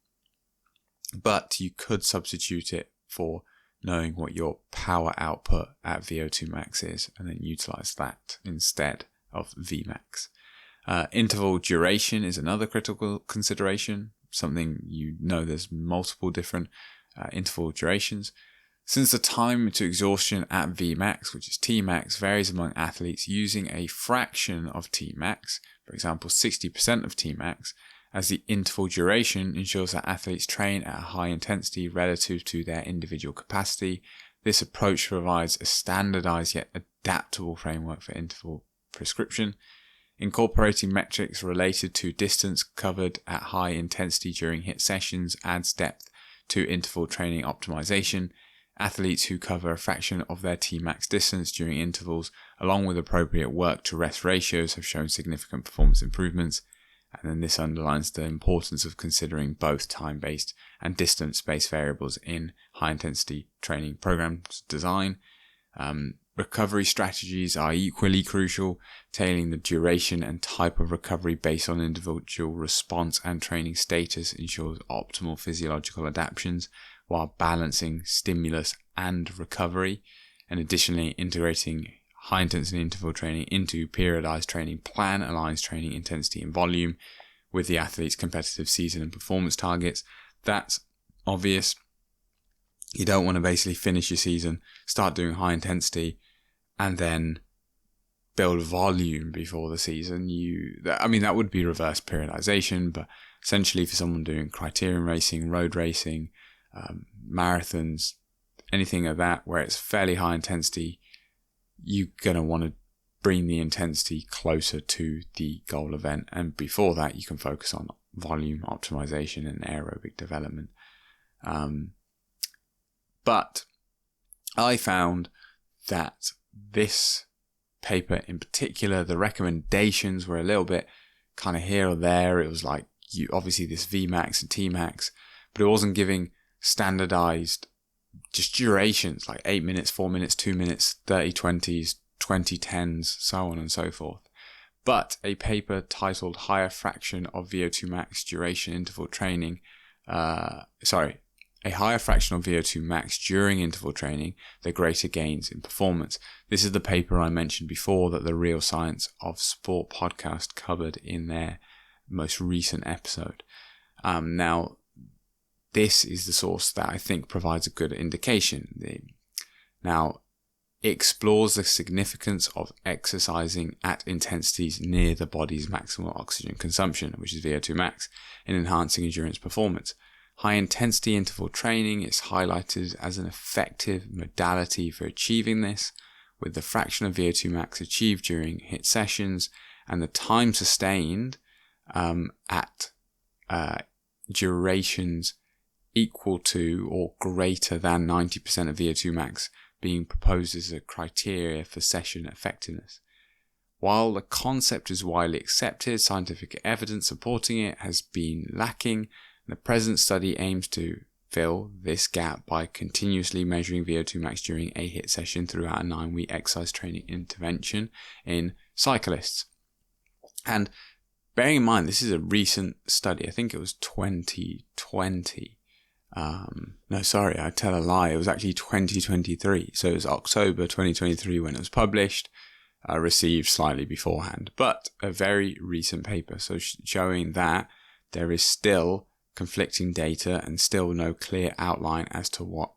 But you could substitute it for knowing what your power output at VO2max is, and then utilize that instead of VMAX. Interval duration is another critical consideration, something there's multiple different interval durations. Since the time to exhaustion at VMAX, which is Tmax, varies among athletes, using a fraction of Tmax, for example 60% of Tmax, as the interval duration ensures that athletes train at a high intensity relative to their individual capacity. This approach provides a standardized yet adaptable framework for interval prescription. Incorporating metrics related to distance covered at high intensity during HIIT sessions adds depth to interval training optimization. Athletes who cover a fraction of their Tmax distance during intervals, along with appropriate work to rest ratios, have shown significant performance improvements. And then this underlines the importance of considering both time-based and distance-based variables in high-intensity training programs design. Recovery strategies are equally crucial. Tailoring the duration and type of recovery based on individual response and training status ensures optimal physiological adaptations while balancing stimulus and recovery. And additionally, integrating high-intensity interval training into periodized training plan aligns training intensity and volume with the athlete's competitive season and performance targets. That's obvious. You don't want to basically finish your season, start doing high intensity, and then build volume before the season. That would be reverse periodization, but essentially for someone doing criterium racing, road racing, marathons, anything of that where it's fairly high intensity, you're going to want to bring the intensity closer to the goal event. And before that, you can focus on volume optimization and aerobic development. But I found that this paper in particular, the recommendations were a little bit kind of here or there. It was like, obviously this VMAX and Tmax, but it wasn't giving standardized just durations like 8 minutes, 4 minutes, 2 minutes, 30 20s, 20 10s, so on and so forth. But a paper titled Higher Fraction of VO2max Duration Interval Training, a higher fraction of VO2max during interval training, the greater gains in performance. This is the paper I mentioned before that the Real Science of Sport podcast covered in their most recent episode. Now, this is the source that I think provides a good indication. Now, it explores the significance of exercising at intensities near the body's maximal oxygen consumption, which is VO2max, in enhancing endurance performance. High-intensity interval training is highlighted as an effective modality for achieving this, with the fraction of VO2max achieved during HIIT sessions and the time sustained at durations equal to or greater than 90% of VO2max being proposed as a criteria for session effectiveness. While the concept is widely accepted, scientific evidence supporting it has been lacking. The present study aims to fill this gap by continuously measuring VO2max during a HIIT session throughout a 9-week exercise training intervention in cyclists. And bearing in mind, this is a recent study. I think it was 2020. No, sorry, I tell a lie. It was actually 2023. So it was October 2023 when it was published, received slightly beforehand, but a very recent paper. So showing that there is still conflicting data and still no clear outline as to what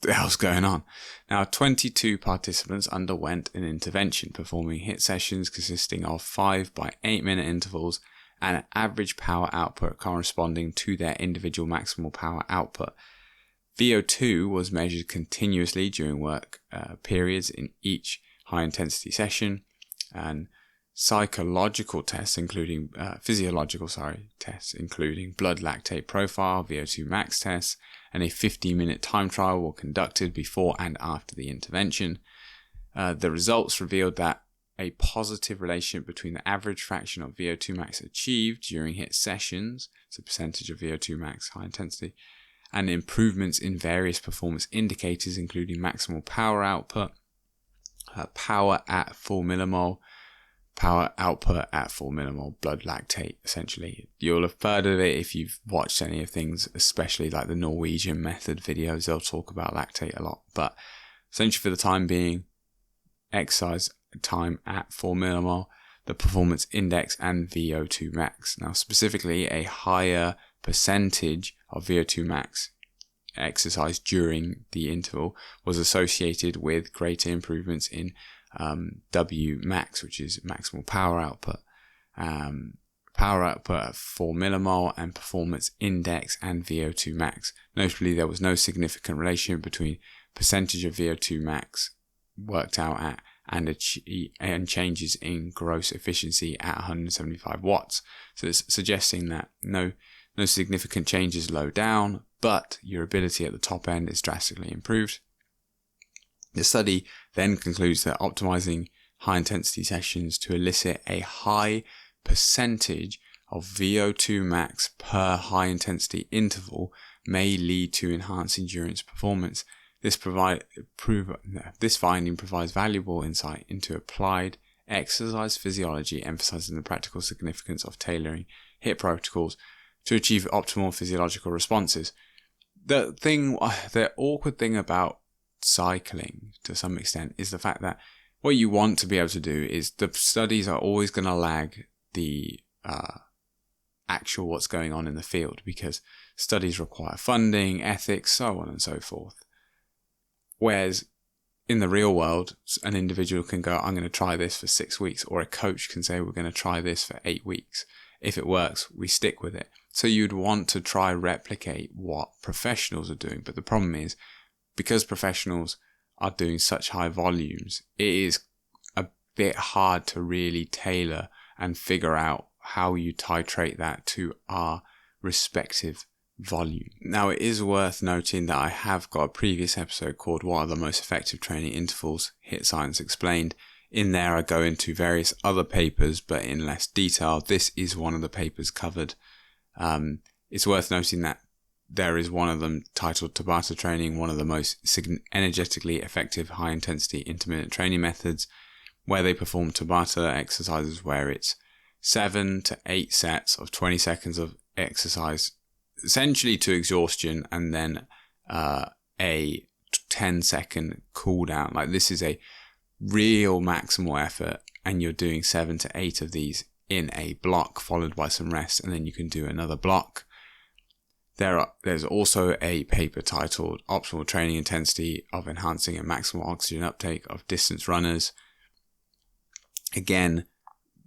the hell's going on? Now, 22 participants underwent an intervention, performing HIIT sessions consisting of 5 by 8 minute intervals and an average power output corresponding to their individual maximal power output. VO2 was measured continuously during work periods in each high-intensity session, and physiological tests, including blood lactate profile, VO2Max tests, and a 15-minute time trial were conducted before and after the intervention. The results revealed that a positive relationship between the average fraction of VO2Max achieved during HIIT sessions, so percentage of VO2Max high intensity, and improvements in various performance indicators, including maximal power output, power at full millimole, power output at full millimole, blood lactate, essentially. You'll have heard of it if you've watched any of things, especially like the Norwegian method videos. They'll talk about lactate a lot. But essentially for the time being, exercise time at full millimole, the performance index, and VO2Max. Now, specifically, a higher percentage of VO2Max exercise during the interval was associated with greater improvements in WMAX, which is maximal power output, at 4 millimole, and performance index and VO2Max. Notably, there was no significant relationship between percentage of VO2Max worked out at and changes in gross efficiency at 175 watts. So it's suggesting that no significant changes low down, but your ability at the top end is drastically improved. The study then concludes that optimizing high-intensity sessions to elicit a high percentage of VO2Max per high-intensity interval may lead to enhanced endurance performance. This finding provides valuable insight into applied exercise physiology, emphasizing the practical significance of tailoring HIIT protocols to achieve optimal physiological responses. The awkward thing about cycling to some extent is the fact that what you want to be able to do is the studies are always going to lag the actual what's going on in the field, because studies require funding, ethics, so on and so forth. Whereas in the real world, an individual can go, I'm going to try this for 6 weeks, or a coach can say, we're going to try this for 8 weeks. If it works, we stick with it. So you'd want to try replicate what professionals are doing. But the problem is, because professionals are doing such high volumes, it is a bit hard to really tailor and figure out how you titrate that to our respective volume. Now, it is worth noting that I have got a previous episode called What are the Most Effective Training Intervals? HIIT Science Explained. In there, I go into various other papers, but in less detail. This is one of the papers covered. It's worth noting that there is one of them titled Tabata training, one of the most energetically effective high-intensity intermittent training methods, where they perform Tabata exercises where it's 7 to 8 sets of 20 seconds of exercise, essentially to exhaustion, and then a 10-second cool down. Like, this is a real maximal effort, and you're doing 7 to 8 of these in a block, followed by some rest, and then you can do another block. There's also a paper titled Optimal Training Intensity of Enhancing a Maximal Oxygen Uptake of Distance Runners. Again,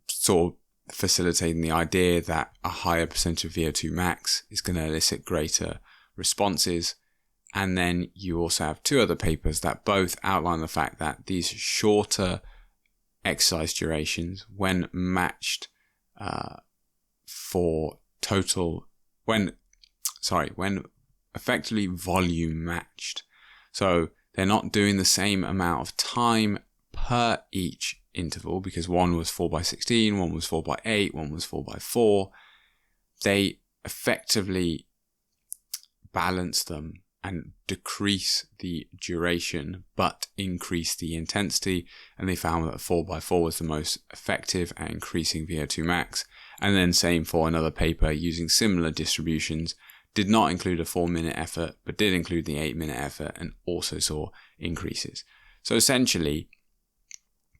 sort of facilitating the idea that a higher percentage of VO2Max is going to elicit greater responses. And then you also have 2 other papers that both outline the fact that these shorter exercise durations, when matched when effectively volume matched, so they're not doing the same amount of time per each interval, because one was 4x16, one was 4x8, one was 4x4. They effectively balance them and decrease the duration but increase the intensity, and they found that 4x4 was the most effective at increasing VO2Max. And then same for another paper using similar distributions, did not include a 4-minute effort but did include the 8-minute effort, and also saw increases. So essentially,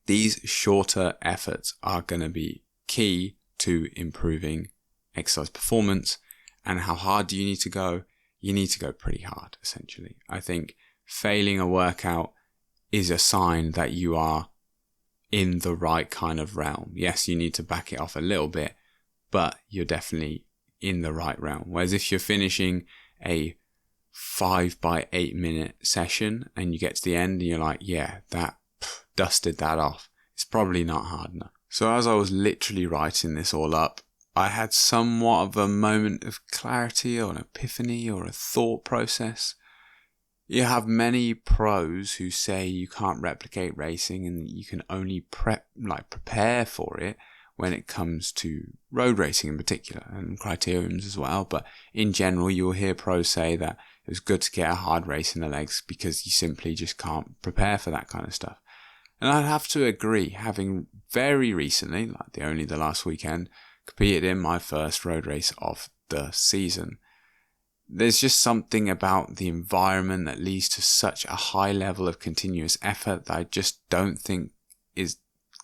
these shorter efforts are going to be key to improving exercise performance. And how hard do you need to go? You need to go pretty hard, essentially. I think failing a workout is a sign that you are in the right kind of realm. Yes, you need to back it off a little bit, but you're definitely in the right realm. Whereas if you're finishing a 5 by 8 minute session and you get to the end and you're like, yeah, that dusted that off, it's probably not hard enough. So as I was literally writing this all up, I had somewhat of a moment of clarity or an epiphany or a thought process. You have many pros who say you can't replicate racing and you can only prepare for it when it comes to road racing in particular, and criteriums as well. But in general, you'll hear pros say that it was good to get a hard race in the legs because you simply just can't prepare for that kind of stuff. And I'd have to agree, having very recently, like the last weekend, competed in my first road race of the season. There's just something about the environment that leads to such a high level of continuous effort that I just don't think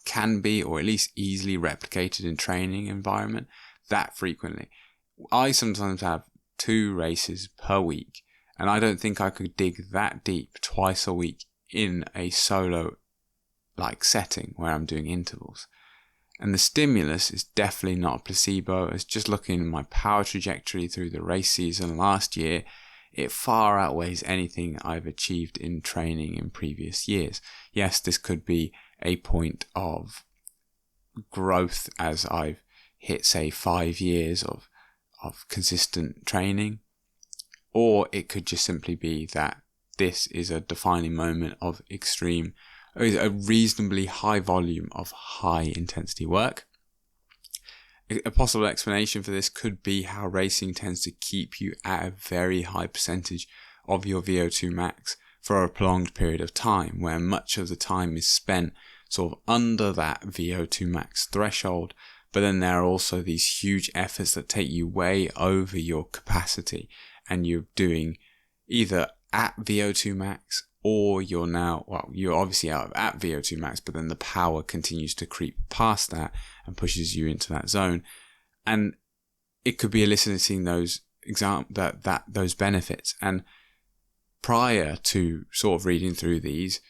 can be, or at least easily replicated in training environment that frequently. I sometimes have 2 races per week, and I don't think I could dig that deep twice a week in a solo setting where I'm doing intervals. And the stimulus is definitely not a placebo. As just looking at my power trajectory through the race season last year, it far outweighs anything I've achieved in training in previous years. Yes, this could be a point of growth as I've hit, say, 5 years of consistent training, or it could just simply be that this is a defining moment of a reasonably high volume of high intensity work. A possible explanation for this could be how racing tends to keep you at a very high percentage of your VO2Max for a prolonged period of time, where much of the time is spent sort of under that VO2Max threshold, but then there are also these huge efforts that take you way over your capacity, and you're doing either at VO2Max or you're obviously at VO2Max, but then the power continues to creep past that and pushes you into that zone. And it could be eliciting those those benefits. And prior to sort of reading through these,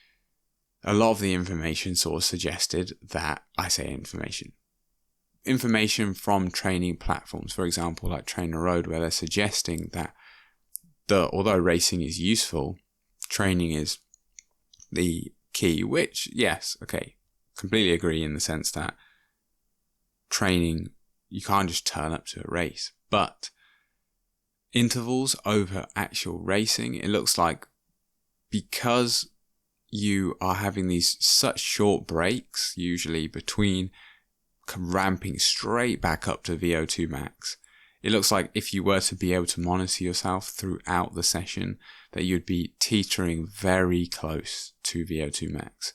a lot of the information sort of suggested that, information from training platforms, for example, like Trainer Road, where they're suggesting that although racing is useful, training is the key, which, yes, okay, completely agree in the sense that training, you can't just turn up to a race. But intervals over actual racing, it looks like, because you are having these such short breaks, usually between ramping straight back up to VO2Max, it looks like if you were to be able to monitor yourself throughout the session, that you'd be teetering very close to VO2Max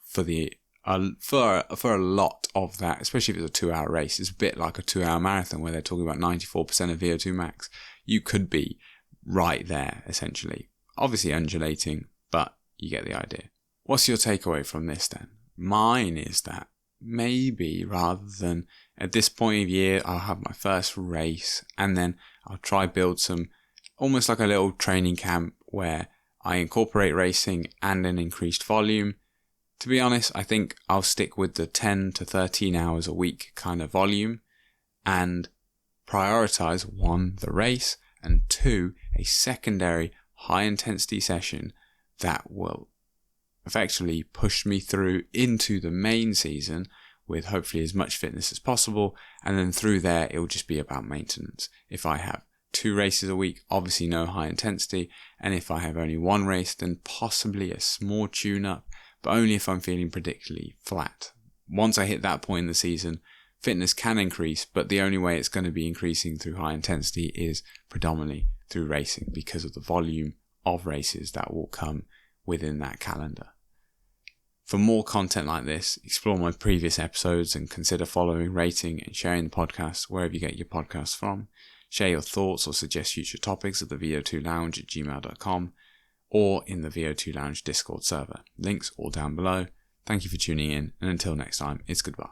for a lot of that, especially if it's a 2-hour race. It's a bit like a 2-hour marathon where they're talking about 94% of VO2Max. You could be right there, essentially. Obviously undulating, but you get the idea. What's your takeaway from this then? Mine is that maybe rather than at this point of year, I'll have my first race and then I'll try build some, almost like a little training camp where I incorporate racing and an increased volume. To be honest, I think I'll stick with the 10 to 13 hours a week kind of volume and prioritize 1, the race, and 2, a secondary high intensity session that will effectively push me through into the main season with hopefully as much fitness as possible, and then through there it will just be about maintenance. If I have 2 races a week, obviously no high intensity, and if I have only 1 race, then possibly a small tune-up, but only if I'm feeling particularly flat. Once I hit that point in the season, fitness can increase, but the only way it's going to be increasing through high intensity is predominantly through racing because of the volume of races that will come within that calendar. For more content like this, explore my previous episodes and consider following, rating and sharing the podcast wherever you get your podcasts from. Share your thoughts or suggest future topics at the VO2Lounge@gmail.com or in the VO2 Lounge Discord server. Links all down below. Thank you for tuning in, and until next time, it's goodbye.